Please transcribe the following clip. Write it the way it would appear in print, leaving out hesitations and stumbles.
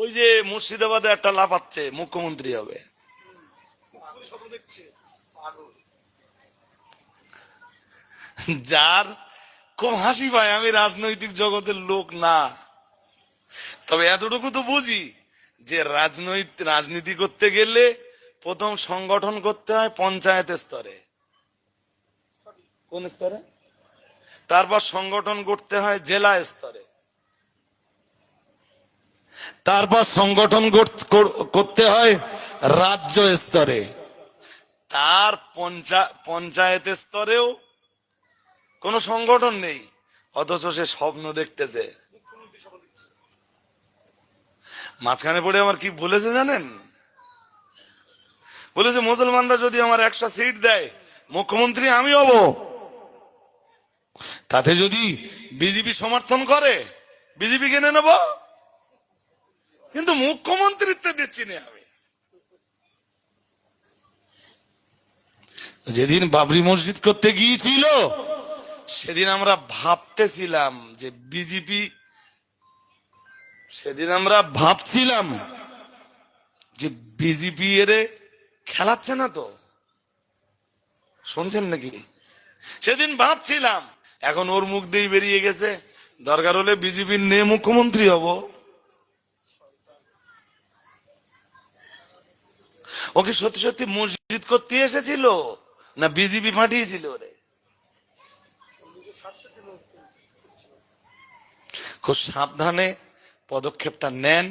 ওই যে মুর্শিদাবাদে একটা লাফাচ্ছে মুখ্যমন্ত্রী হবে। যার খুব হাসি পায়, আমি রাজনৈতিক জগতের লোক না, তবে এতটুকু তো বুঝি যে রাজনীতি করতে গেলে প্রথম সংগঠন করতে হয় পঞ্চায়েত স্তরে। কোন স্তরে? তারপর সংগঠন করতে হয় জেলা স্তরে, তারপর সংগঠন করতে হয় রাজ্য স্তরে, তার পঞ্চায়েত স্তরেও কোনো সংগঠন নেই, অথচ সে স্বপ্ন দেখতেছে। মাঝখানে পড়ে আমার কি বলেছে জানেন? বলেছে মুসলমানরা যদি আমার 100 সিট দেয় মুখ্যমন্ত্রী আমি হব, তাতে যদি বিজেপি সমর্থন করে বিজেপি কিনে নেব, কিন্তু মুখ্যমন্ত্রীত্ব দিচ্ছি না আমি। যেদিন বাবরি মসজিদ করতে গিয়েছিল সেদিন আমরা ভাবতেছিলাম যে বিজেপি, সেদিন আমরা ভাবছিলাম যে বিজেপি এর খেলাচ্ছে না তো, শুনছেন নাকি? সেদিন ভাবছিলাম, এখন ওর মুখ দিয়ে বেরিয়ে গেছে দরকার হলে বিজেপির নিয়ে মুখ্যমন্ত্রী হব। ওকে সত্যি সত্যি মসজিদ করতে এসেছিল না বিজেপি পাঠিয়েছিল ওরে? খুব সাবধানে পদক্ষেপটা নেন।